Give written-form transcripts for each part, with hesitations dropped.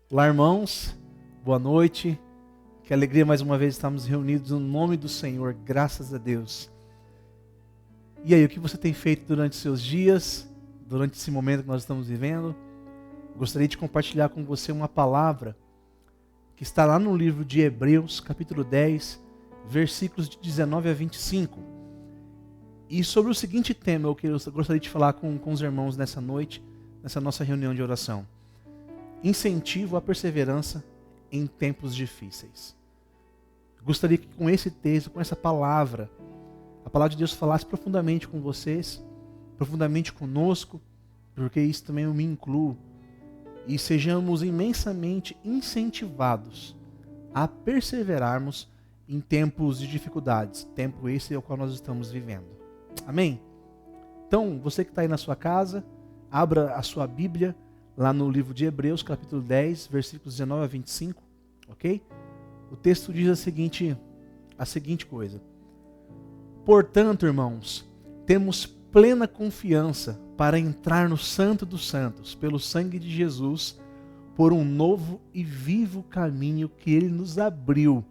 Olá, irmãos, boa noite, que alegria mais uma vez estarmos reunidos no nome do Senhor, graças a Deus. E aí, o que você tem feito durante os seus dias, durante esse momento que nós estamos vivendo? Gostaria de compartilhar com você uma palavra que está lá no livro de Hebreus, capítulo 10, versículos de 19 a 25. E sobre o seguinte tema, eu gostaria de falar com os irmãos nessa noite, nessa nossa reunião de oração. Incentivo à perseverança em tempos difíceis. Gostaria que com esse texto, com essa palavra, a palavra de Deus falasse profundamente com vocês, profundamente conosco, porque isso também eu me incluo, e sejamos imensamente incentivados a perseverarmos em tempos de dificuldades, tempo esse ao qual nós estamos vivendo. Amém? Então, você que está aí na sua casa, abra a sua Bíblia, lá no livro de Hebreus, capítulo 10, versículos 19 a 25, ok? O texto diz a seguinte coisa. Portanto, irmãos, temos plena confiança para entrar no Santo dos Santos, pelo sangue de Jesus, por um novo e vivo caminho que Ele nos abriu,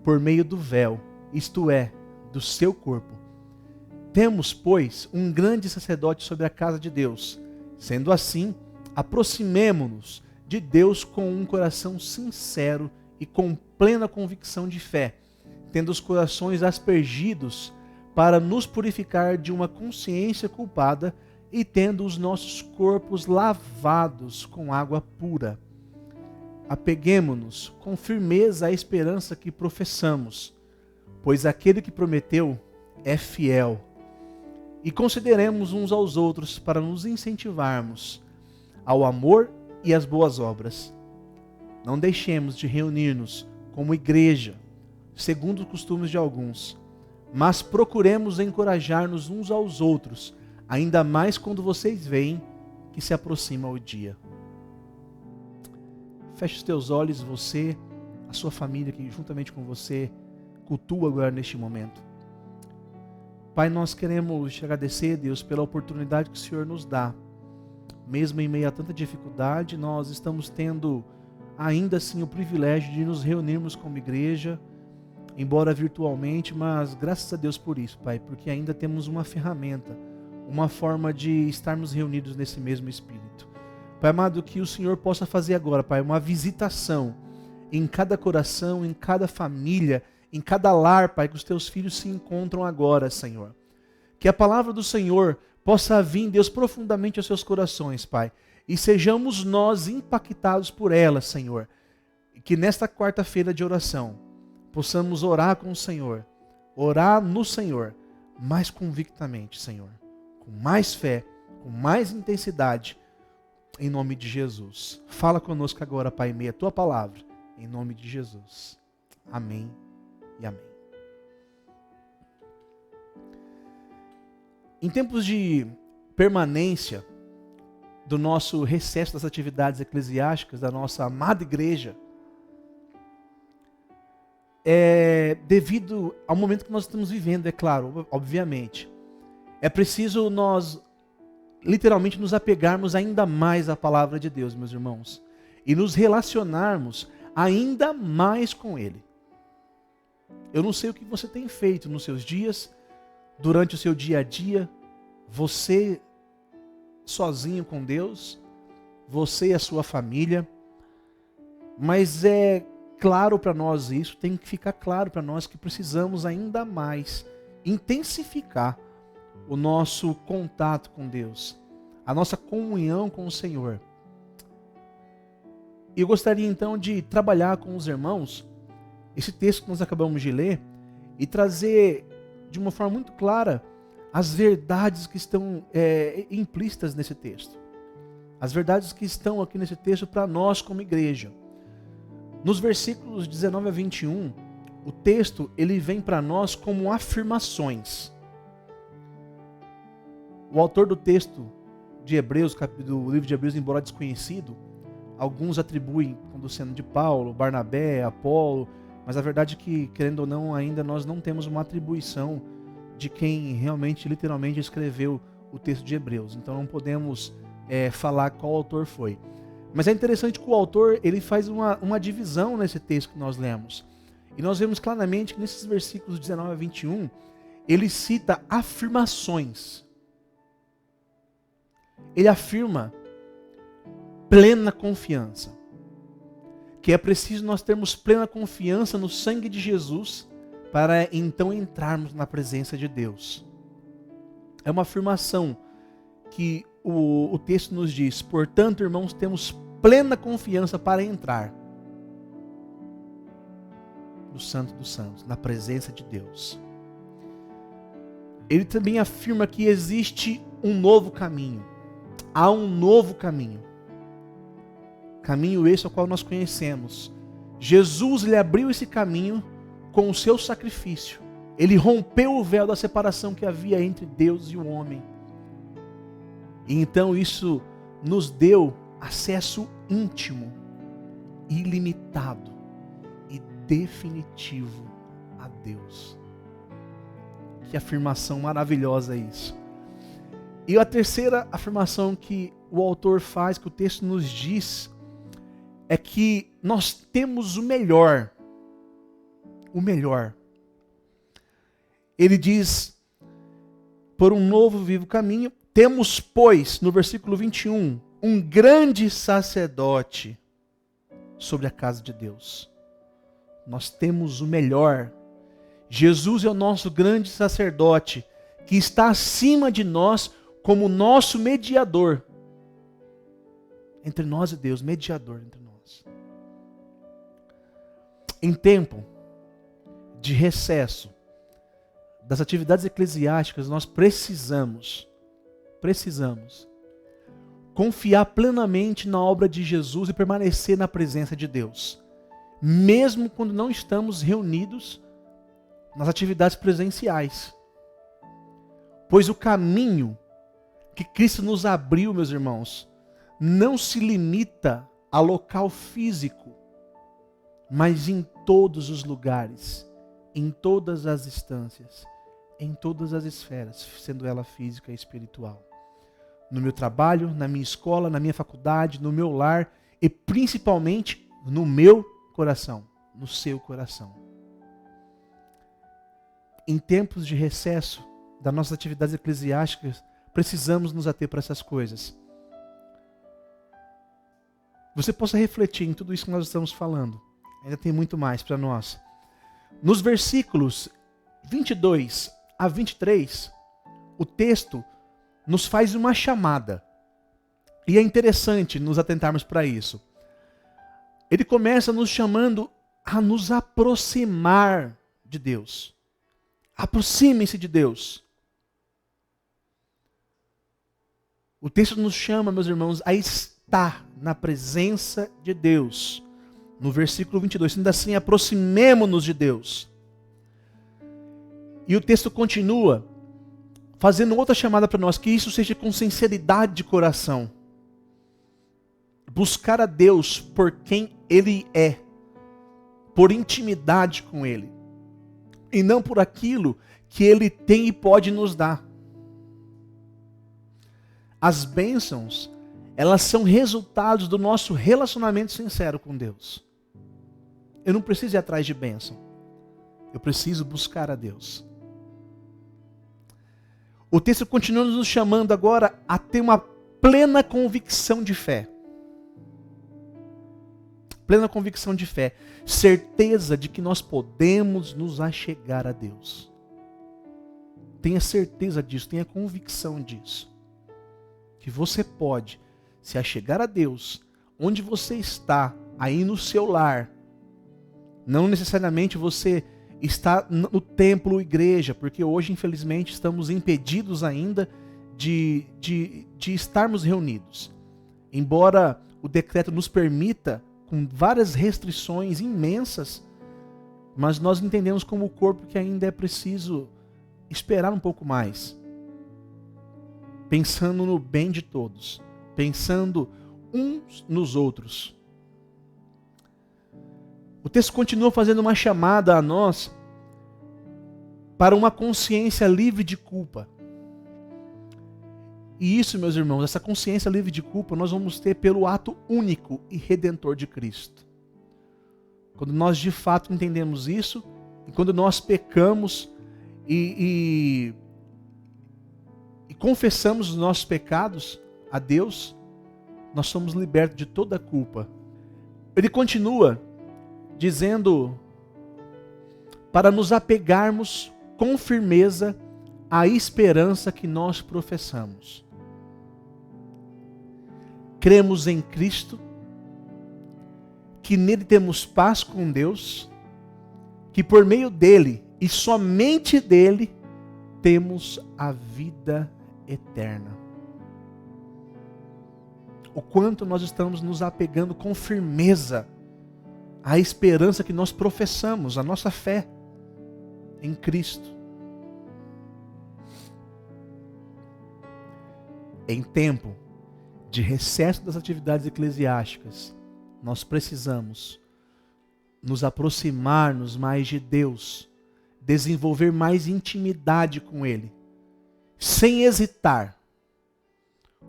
por meio do véu, isto é, do seu corpo. Temos, pois, um grande sacerdote sobre a casa de Deus. Sendo assim, aproximemo-nos de Deus com um coração sincero e com plena convicção de fé, tendo os corações aspergidos para nos purificar de uma consciência culpada e tendo os nossos corpos lavados com água pura. Apeguemo-nos com firmeza à esperança que professamos, pois aquele que prometeu é fiel. E consideremos uns aos outros para nos incentivarmos ao amor e às boas obras. Não deixemos de reunir-nos como igreja, segundo os costumes de alguns, mas procuremos encorajar-nos uns aos outros, ainda mais quando vocês veem que se aproxima o dia. Feche os teus olhos, você, a sua família que juntamente com você cultua agora neste momento. Pai, nós queremos te agradecer, Deus, pela oportunidade que o Senhor nos dá. Mesmo em meio a tanta dificuldade, nós estamos tendo ainda assim o privilégio de nos reunirmos como igreja, embora virtualmente, mas graças a Deus por isso, Pai, porque ainda temos uma ferramenta, uma forma de estarmos reunidos nesse mesmo Espírito. Pai amado, que o Senhor possa fazer agora, Pai, uma visitação em cada coração, em cada família, em cada lar, Pai, que os teus filhos se encontram agora, Senhor. Que a palavra do Senhor possa vir, Deus, profundamente aos seus corações, Pai. E sejamos nós impactados por ela, Senhor. E que nesta quarta-feira de oração, possamos orar com o Senhor. Orar no Senhor, mais convictamente, Senhor. Com mais fé, com mais intensidade, em nome de Jesus. Fala conosco agora, Pai, em meio à tua palavra, em nome de Jesus. Amém e amém. Em tempos de permanência do nosso recesso das atividades eclesiásticas, da nossa amada igreja, devido ao momento que nós estamos vivendo, é claro, obviamente, é preciso nós literalmente nos apegarmos ainda mais à palavra de Deus, meus irmãos, e nos relacionarmos ainda mais com Ele. Eu não sei o que você tem feito nos seus dias, durante o seu dia a dia, você sozinho com Deus, você e a sua família, mas é claro para nós isso, tem que ficar claro para nós que precisamos ainda mais intensificar o nosso contato com Deus, a nossa comunhão com o Senhor. E eu gostaria então de trabalhar com os irmãos esse texto que nós acabamos de ler e trazer de uma forma muito clara as verdades que estão implícitas nesse texto. As verdades que estão aqui nesse texto para nós como igreja. Nos versículos 19 a 21, o texto ele vem para nós como afirmações. O autor do texto de Hebreus, do livro de Hebreus, embora desconhecido, alguns atribuem como sendo de Paulo, Barnabé, Apolo, mas a verdade é que, querendo ou não, ainda nós não temos uma atribuição de quem realmente, literalmente escreveu o texto de Hebreus. Então não podemos falar qual autor foi. Mas é interessante que o autor ele faz uma divisão nesse texto que nós lemos. E nós vemos claramente que nesses versículos 19 a 21, ele cita afirmações. Ele afirma plena confiança. Que é preciso nós termos plena confiança no sangue de Jesus para então entrarmos na presença de Deus. É uma afirmação que o texto nos diz: portanto, irmãos, temos plena confiança para entrar no Santo dos Santos, na presença de Deus. Ele também afirma que existe um novo caminho. Há um novo caminho. Caminho esse ao qual nós conhecemos. Jesus lhe abriu esse caminho com o seu sacrifício. Ele rompeu o véu da separação que havia entre Deus e o homem. E então isso nos deu acesso íntimo, ilimitado e definitivo a Deus. Que afirmação maravilhosa é isso. E a terceira afirmação que o autor faz, que o texto nos diz, é que nós temos o melhor. O melhor. Ele diz, por um novo vivo caminho, temos, pois, no versículo 21, um grande sacerdote sobre a casa de Deus. Nós temos o melhor. Jesus é o nosso grande sacerdote, que está acima de nós como nosso mediador. Entre nós e Deus, mediador entre nós. Em tempo de recesso das atividades eclesiásticas, nós precisamos confiar plenamente na obra de Jesus e permanecer na presença de Deus. Mesmo quando não estamos reunidos nas atividades presenciais. Pois o caminho que Cristo nos abriu, meus irmãos, não se limita a local físico, mas em todos os lugares, em todas as instâncias, em todas as esferas, sendo ela física e espiritual. No meu trabalho, na minha escola, na minha faculdade, no meu lar e principalmente no meu coração, no seu coração. Em tempos de recesso das nossas atividades eclesiásticas, precisamos nos ater para essas coisas. Você possa refletir em tudo isso que nós estamos falando. Ainda tem muito mais para nós. Nos versículos 22 a 23, o texto nos faz uma chamada. E é interessante nos atentarmos para isso. Ele começa nos chamando a nos aproximar de Deus. Aproximem-se de Deus. O texto nos chama, meus irmãos, a estar na presença de Deus. No versículo 22, sendo assim, aproximemo-nos de Deus. E o texto continua fazendo outra chamada para nós, que isso seja com sinceridade de coração. Buscar a Deus por quem Ele é, por intimidade com Ele, e não por aquilo que Ele tem e pode nos dar. As bênçãos, elas são resultados do nosso relacionamento sincero com Deus. Eu não preciso ir atrás de bênção. Eu preciso buscar a Deus. O texto continua nos chamando agora a ter uma plena convicção de fé. Plena convicção de fé. Certeza de que nós podemos nos achegar a Deus. Tenha certeza disso, tenha convicção disso. Que você pode se achegar a Deus, onde você está, aí no seu lar. Não necessariamente você está no templo, igreja, porque hoje, infelizmente, estamos impedidos ainda de estarmos reunidos. Embora o decreto nos permita, com várias restrições imensas, mas nós entendemos como corpo que ainda é preciso esperar um pouco mais. Pensando no bem de todos, pensando uns nos outros. O texto continua fazendo uma chamada a nós para uma consciência livre de culpa. E isso, meus irmãos, essa consciência livre de culpa, nós vamos ter pelo ato único e redentor de Cristo. Quando nós de fato entendemos isso, e quando nós pecamos e confessamos os nossos pecados a Deus, nós somos libertos de toda a culpa. Ele continua dizendo para nos apegarmos com firmeza à esperança que nós professamos. Cremos em Cristo, que nele temos paz com Deus, que por meio dele e somente dele temos a vida eterna. O quanto nós estamos nos apegando com firmeza à esperança que nós professamos, a nossa fé em Cristo. Em tempo de recesso das atividades eclesiásticas, nós precisamos nos aproximar-nos mais de Deus, desenvolver mais intimidade com Ele, sem hesitar,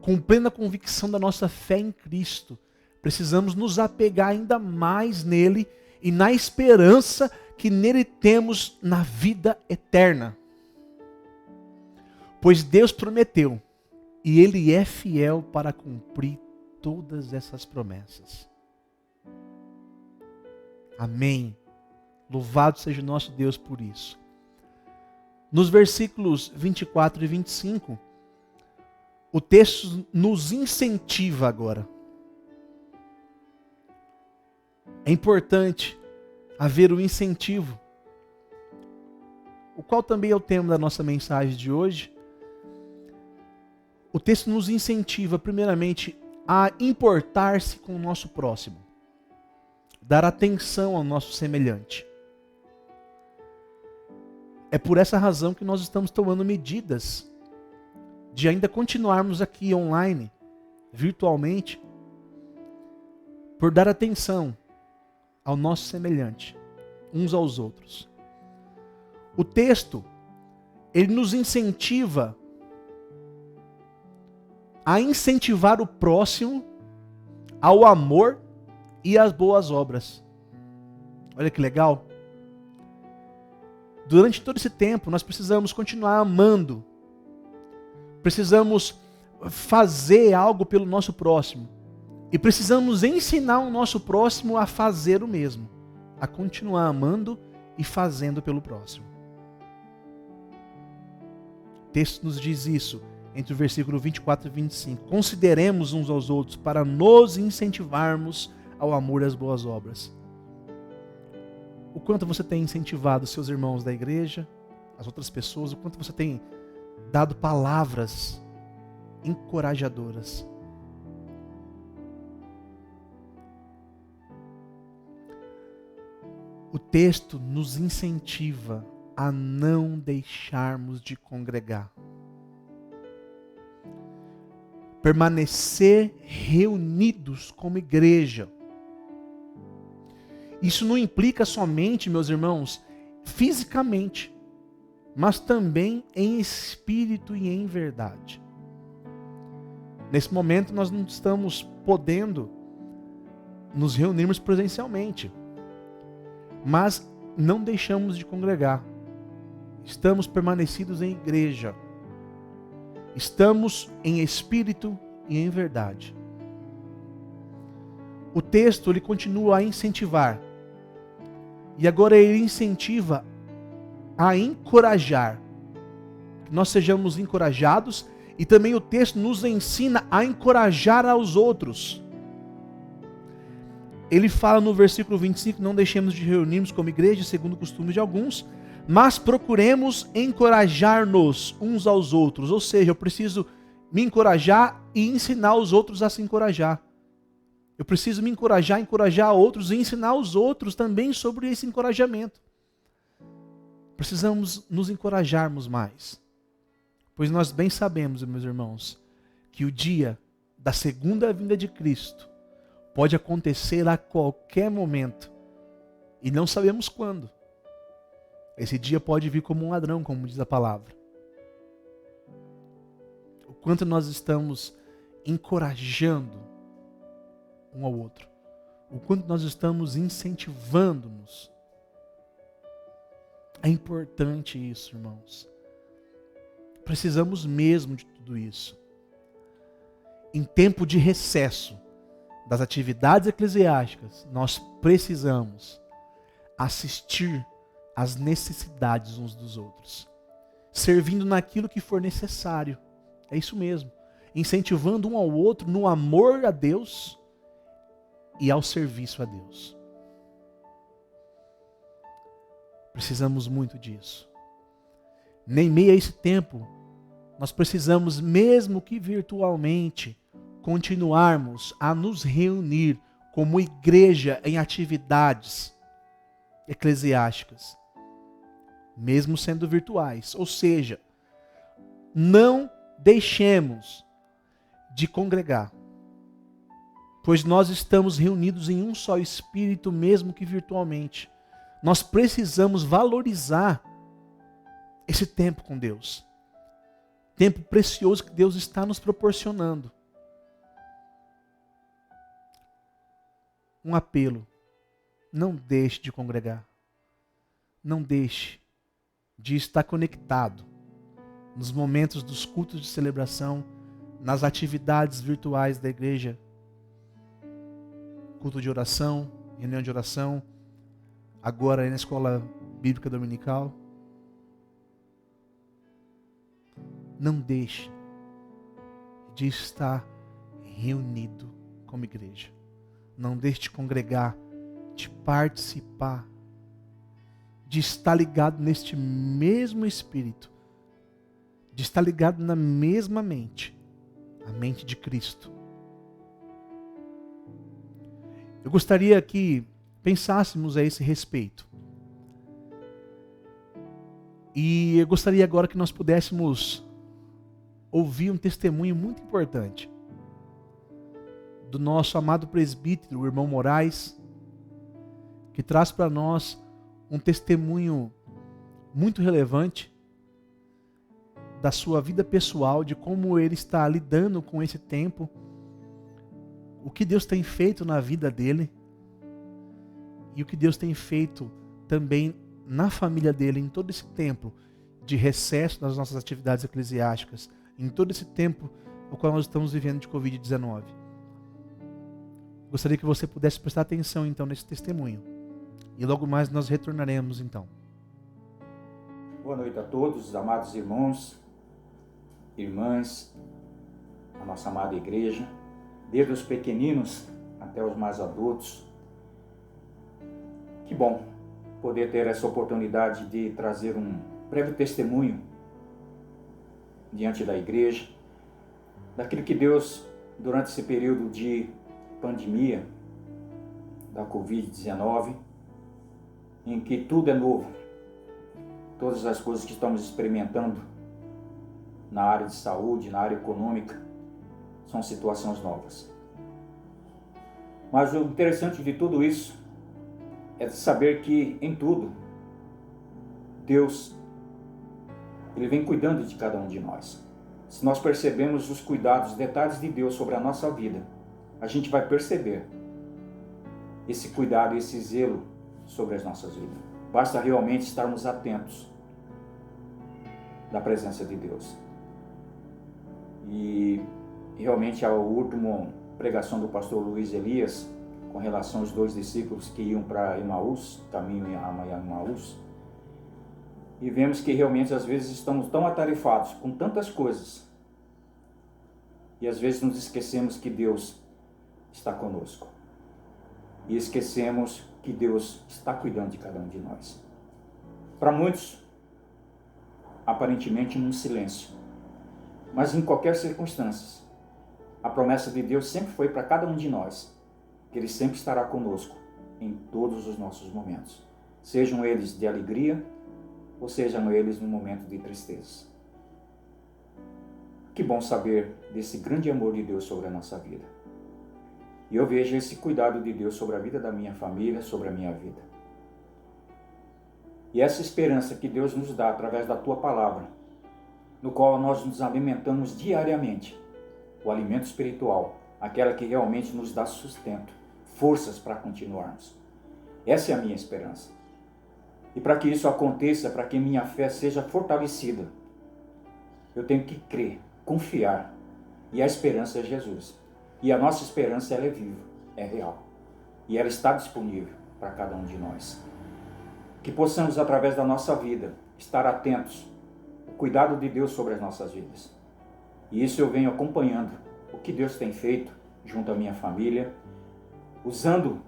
com plena convicção da nossa fé em Cristo. Precisamos nos apegar ainda mais nele e na esperança que nele temos na vida eterna. Pois Deus prometeu, e Ele é fiel para cumprir todas essas promessas. Amém. Louvado seja o nosso Deus por isso. Nos versículos 24 e 25, o texto nos incentiva agora. É importante haver o incentivo, o qual também é o tema da nossa mensagem de hoje. O texto nos incentiva, primeiramente, a importar-se com o nosso próximo, dar atenção ao nosso semelhante. É por essa razão que nós estamos tomando medidas de ainda continuarmos aqui online, virtualmente, por dar atenção ao nosso semelhante, uns aos outros. O texto, ele nos incentiva a incentivar o próximo ao amor e às boas obras. Olha que legal. Durante todo esse tempo, nós precisamos continuar amando. Precisamos fazer algo pelo nosso próximo. E precisamos ensinar o nosso próximo a fazer o mesmo. A continuar amando e fazendo pelo próximo. O texto nos diz isso entre o versículo 24 e 25. Consideremos uns aos outros para nos incentivarmos ao amor e às boas obras. O quanto você tem incentivado os seus irmãos da igreja, as outras pessoas, o quanto você tem dado palavras encorajadoras. O texto nos incentiva a não deixarmos de congregar. Permanecer reunidos como igreja. Isso não implica somente, meus irmãos, fisicamente, mas também em espírito e em verdade. Nesse momento nós não estamos podendo nos reunirmos presencialmente, mas não deixamos de congregar. Estamos permanecidos em igreja. Estamos em espírito e em verdade. O texto ele continua a incentivar. E agora ele incentiva a encorajar. Que nós sejamos encorajados. E também o texto nos ensina a encorajar aos outros. Ele fala no versículo 25, não deixemos de reunirmos como igreja, segundo o costume de alguns, mas procuremos encorajar-nos uns aos outros. Ou seja, eu preciso me encorajar e ensinar os outros a se encorajar. Eu preciso me encorajar, encorajar outros e ensinar os outros também sobre esse encorajamento. Precisamos nos encorajarmos mais. Pois nós bem sabemos, meus irmãos, que o dia da segunda vinda de Cristo pode acontecer a qualquer momento. E não sabemos quando. Esse dia pode vir como um ladrão, como diz a palavra. O quanto nós estamos encorajando um ao outro, o quanto nós estamos incentivando-nos. É importante isso, irmãos. Precisamos mesmo de tudo isso. Em tempo de recesso das atividades eclesiásticas, nós precisamos assistir às necessidades uns dos outros, servindo naquilo que for necessário. É isso mesmo. Incentivando um ao outro no amor a Deus e ao serviço a Deus. Precisamos muito disso. Nem meio a esse tempo, nós precisamos, mesmo que virtualmente, continuarmos a nos reunir como igreja em atividades eclesiásticas, mesmo sendo virtuais. Ou seja, não deixemos de congregar, pois nós estamos reunidos em um só espírito, mesmo que virtualmente. Nós precisamos valorizar esse tempo com Deus. Tempo precioso que Deus está nos proporcionando. Um apelo: não deixe de congregar. Não deixe de estar conectado nos momentos dos cultos de celebração, nas atividades virtuais da igreja. Culto de oração, reunião de oração, agora na escola bíblica dominical. Não deixe de estar reunido como igreja. Não deixe de congregar, de participar, de estar ligado neste mesmo Espírito, de estar ligado na mesma mente, a mente de Cristo. Eu gostaria que pensássemos a esse respeito. E eu gostaria agora que nós pudéssemos ouvir um testemunho muito importante do nosso amado presbítero, o irmão Moraes, que traz para nós um testemunho muito relevante da sua vida pessoal, de como ele está lidando com esse tempo, o que Deus tem feito na vida dele e o que Deus tem feito também na família dele em todo esse tempo de recesso das nossas atividades eclesiásticas, em todo esse tempo o qual nós estamos vivendo de Covid-19. Gostaria que você pudesse prestar atenção então nesse testemunho. E logo mais nós retornaremos então. Boa noite a todos, amados irmãos, irmãs, a nossa amada igreja, desde os pequeninos até os mais adultos. Que bom poder ter essa oportunidade de trazer um breve testemunho diante da igreja, daquilo que Deus, durante esse período de pandemia da Covid-19, em que tudo é novo, todas as coisas que estamos experimentando na área de saúde, na área econômica, são situações novas. Mas o interessante de tudo isso é saber que em tudo, Deus, Ele vem cuidando de cada um de nós. Se nós percebemos os cuidados, os detalhes de Deus sobre a nossa vida, a gente vai perceber esse cuidado, esse zelo sobre as nossas vidas. Basta realmente estarmos atentos da presença de Deus. E realmente a última pregação do pastor Luiz Elias, com relação aos 2 discípulos que iam para Emaús, caminho a Emaús, e vemos que realmente às vezes estamos tão atarefados com tantas coisas, e às vezes nos esquecemos que Deus está conosco. E esquecemos que Deus está cuidando de cada um de nós. Para muitos, aparentemente num silêncio, mas em qualquer circunstância, a promessa de Deus sempre foi para cada um de nós, que Ele sempre estará conosco em todos os nossos momentos, sejam eles de alegria ou sejam eles no momento de tristeza. Que bom saber desse grande amor de Deus sobre a nossa vida. E eu vejo esse cuidado de Deus sobre a vida da minha família, sobre a minha vida. E essa esperança que Deus nos dá através da Tua palavra, no qual nós nos alimentamos diariamente, o alimento espiritual, aquela que realmente nos dá sustento, forças para continuarmos. Essa é a minha esperança. E para que isso aconteça, para que minha fé seja fortalecida, eu tenho que crer, confiar. E a esperança é Jesus. E a nossa esperança, ela é viva, é real. E ela está disponível para cada um de nós. Que possamos, através da nossa vida, estar atentos ao cuidado de Deus sobre as nossas vidas. E isso eu venho acompanhando o que Deus tem feito junto à minha família, usando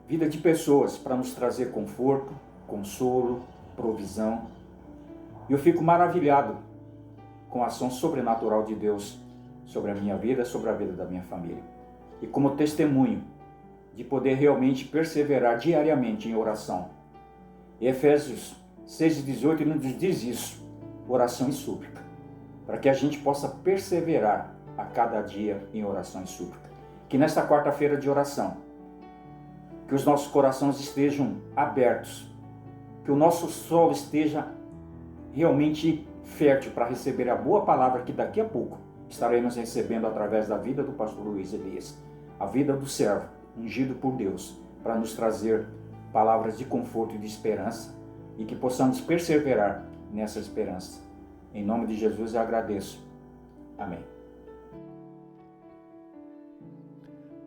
vida de pessoas para nos trazer conforto, consolo, provisão. E eu fico maravilhado com a ação sobrenatural de Deus sobre a minha vida, sobre a vida da minha família. E como testemunho de poder realmente perseverar diariamente em oração. E Efésios 6,18 nos diz isso, oração e súplica, para que a gente possa perseverar a cada dia em oração e súplica. Que nesta quarta-feira de oração, que os nossos corações estejam abertos, que o nosso solo esteja realmente fértil para receber a boa palavra que daqui a pouco estaremos recebendo através da vida do pastor Luiz Elias, a vida do servo, ungido por Deus, para nos trazer palavras de conforto e de esperança, e que possamos perseverar nessa esperança. Em nome de Jesus eu agradeço. Amém.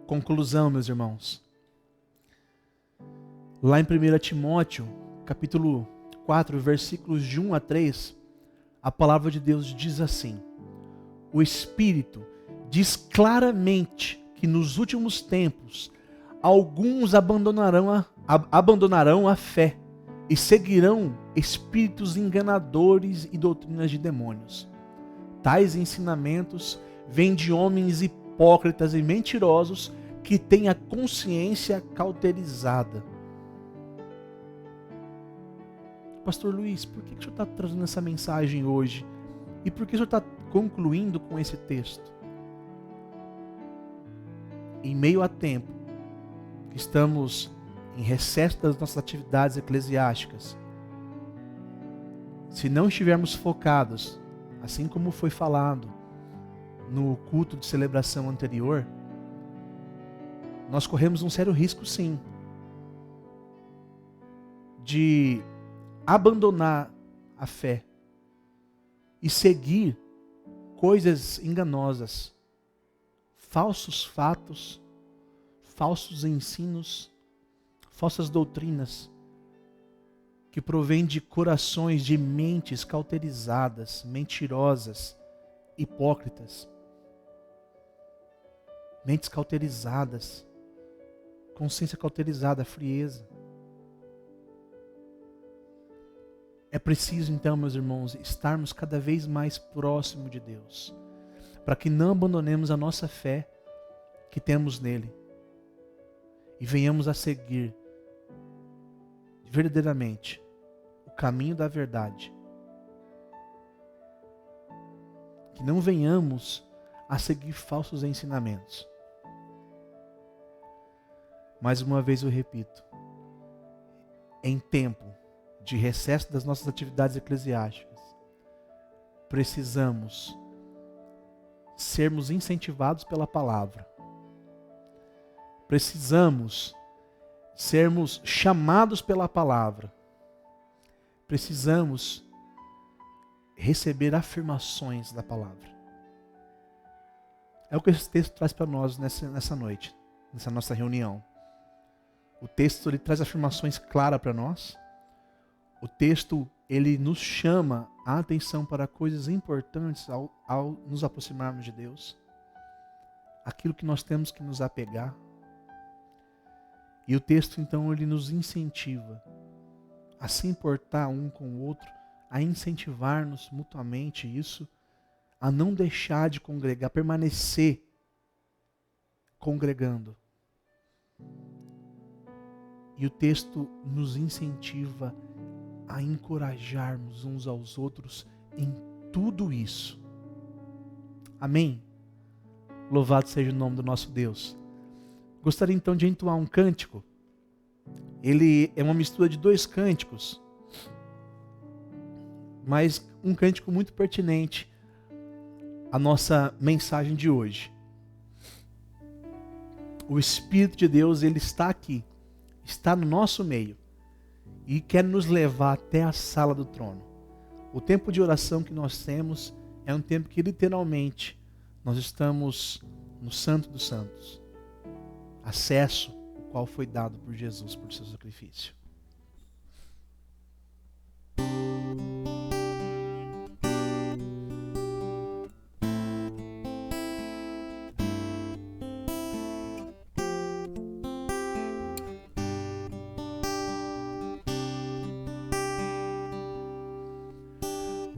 Conclusão, meus irmãos. Lá em 1 Timóteo, capítulo 4, versículos de 1 a 3, a palavra de Deus diz assim: o Espírito diz claramente que nos últimos tempos alguns abandonarão a fé e seguirão espíritos enganadores e doutrinas de demônios. Tais ensinamentos vêm de homens hipócritas e mentirosos que têm a consciência cauterizada. Pastor Luiz, por que o senhor está trazendo essa mensagem hoje? E por que o senhor está concluindo com esse texto? Em meio a tempo que estamos em recesso das nossas atividades eclesiásticas, se não estivermos focados, assim como foi falado no culto de celebração anterior, nós corremos um sério risco, sim, de abandonar a fé e seguir coisas enganosas, falsos fatos, falsos ensinos, falsas doutrinas que provêm de corações, de mentes cauterizadas, mentirosas, hipócritas. Mentes cauterizadas, consciência cauterizada, frieza. É preciso então, meus irmãos, estarmos cada vez mais próximos de Deus, para que não abandonemos a nossa fé que temos nele e venhamos a seguir verdadeiramente o caminho da verdade. Que não venhamos a seguir falsos ensinamentos. Mais uma vez eu repito, em tempo de recesso das nossas atividades eclesiásticas, precisamos sermos incentivados pela palavra. Precisamos sermos chamados pela palavra. Precisamos receber afirmações da palavra. É o que esse texto traz para nós nessa noite, nessa nossa reunião. O texto ele traz afirmações claras para nós. O texto ele nos chama a atenção para coisas importantes ao nos aproximarmos de Deus. Aquilo que nós temos que nos apegar. E o texto então ele nos incentiva a se importar um com o outro, a incentivar-nos mutuamente isso, a não deixar de congregar, permanecer congregando. E o texto nos incentiva a encorajarmos uns aos outros em tudo isso. Amém? Louvado seja o nome do nosso Deus. Gostaria então de entoar um cântico. Ele é uma mistura de dois cânticos. mas um cântico muito pertinente à nossa mensagem de hoje. O Espírito de Deus, ele está aqui, está no nosso meio e quer nos levar até a sala do trono. O tempo de oração que nós temos é um tempo que literalmente nós estamos no Santo dos Santos. Acesso, o qual foi dado por Jesus por seu sacrifício.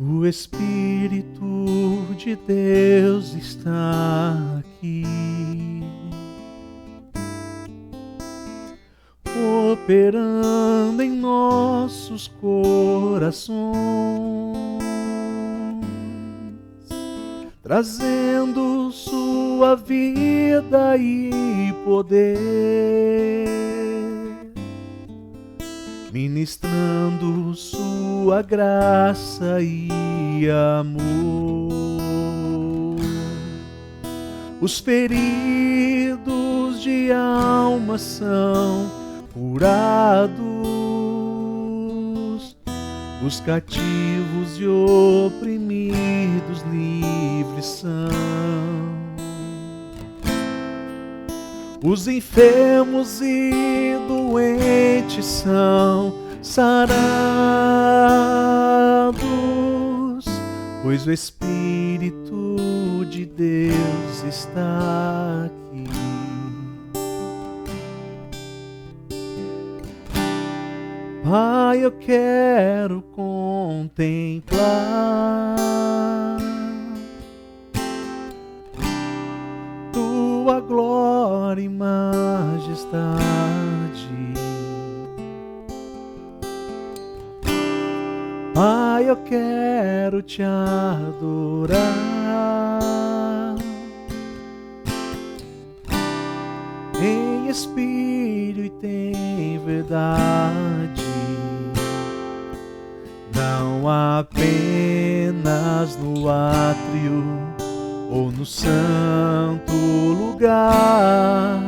O Espírito de Deus está aqui, operando em nossos corações, trazendo sua vida e poder, ministrando sua graça e amor. Os feridos de alma são curados, os cativos e oprimidos livres são, os enfermos e doentes são sarados, pois o Espírito de Deus está aqui. Pai, eu quero contemplar tua glória e majestade. Pai, eu quero te adorar em espírito e em verdade, não apenas no átrio ou no santo lugar.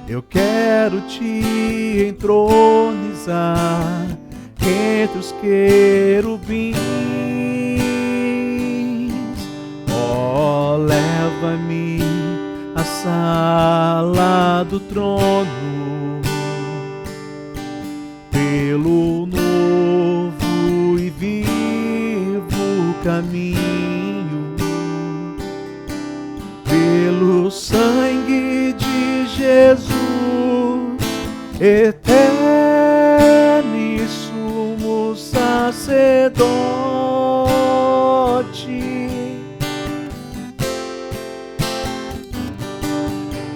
Eu quero te entronizar entre os querubins. Oh, leva-me à sala do trono, pelo novo e vivo caminho, pelo sangue de Jesus, eterno e sumo sacerdote.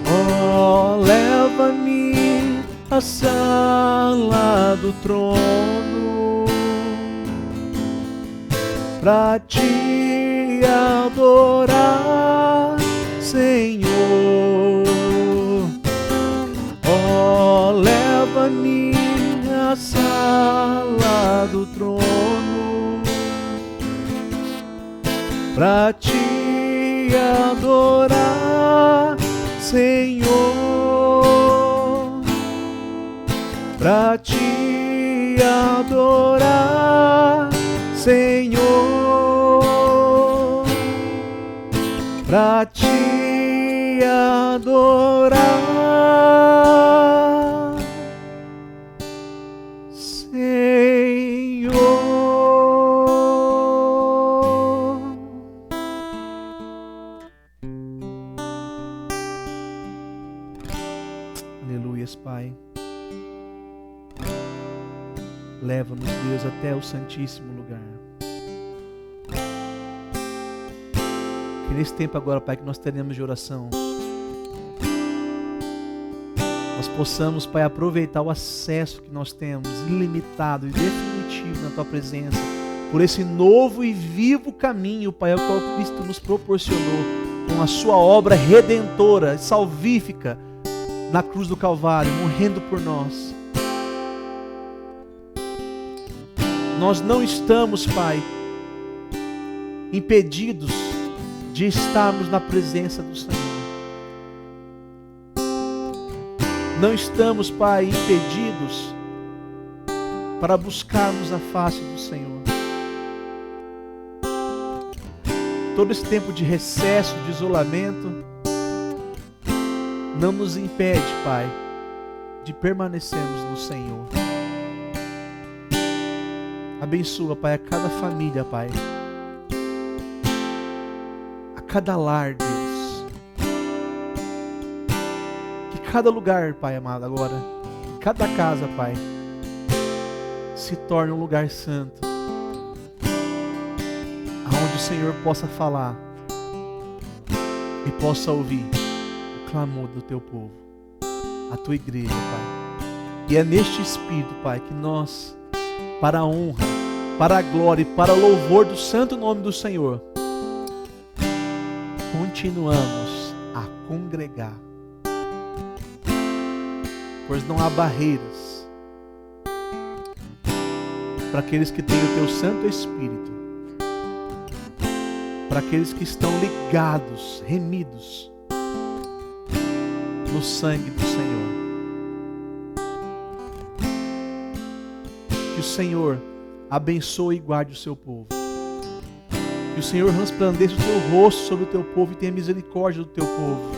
Oh, leva-me à sala do trono pra te adorar, Senhor. Oh, leva-me à sala do trono pra te adorar, Senhor. Pra te adorar, Senhor. Pra te adorar, Senhor. Aleluias, Pai. Leva-nos, Deus, até o Santíssimo Lugar. Que nesse tempo agora, Pai, que nós teremos de oração, nós possamos, Pai, aproveitar o acesso que nós temos, ilimitado e definitivo na Tua presença, por esse novo e vivo caminho, Pai, ao qual Cristo nos proporcionou, com a Sua obra redentora e salvífica na cruz do Calvário, morrendo por nós. Nós não estamos, Pai, impedidos de estarmos na presença do Senhor. Não estamos, Pai, impedidos para buscarmos a face do Senhor. Todo esse tempo de recesso, de isolamento, não nos impede, Pai, de permanecermos no Senhor. Abençoa, Pai, a cada família, Pai, a cada lar, Deus, que cada lugar, Pai amado, agora, cada casa, Pai, se torne um lugar santo, aonde o Senhor possa falar e possa ouvir o clamor do teu povo, a tua igreja, Pai. E é neste espírito, Pai, que nós, para a honra, para a glória e para o louvor do santo nome do Senhor, continuamos a congregar, pois não há barreiras para aqueles que têm o teu Santo Espírito, para aqueles que estão ligados, remidos no sangue do Senhor. Que o Senhor abençoe e guarde o seu povo. Que o Senhor resplandeça o teu rosto sobre o teu povo e tenha misericórdia do teu povo.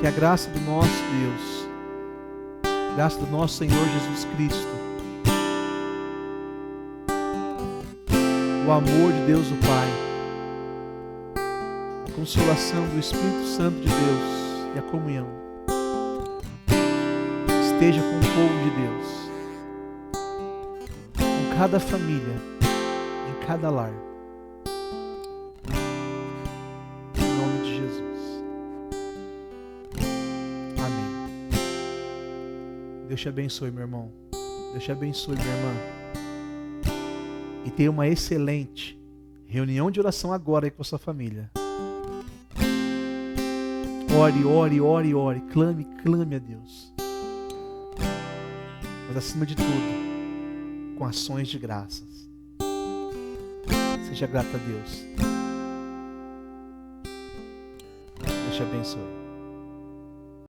Que a graça do nosso Deus, graça do nosso Senhor Jesus Cristo, o amor de Deus o Pai, a consolação do Espírito Santo de Deus e a comunhão esteja com o povo de Deus, com cada família, em cada lar, em nome de Jesus. Amém. Deus te abençoe, meu irmão. Deus te abençoe, minha irmã. E tenha uma excelente reunião de oração agora aí com a sua família. Ore, ore, ore, ore. Clame, clame a Deus. Mas acima de tudo, com ações de graças. Seja grata a Deus. Deus te abençoe.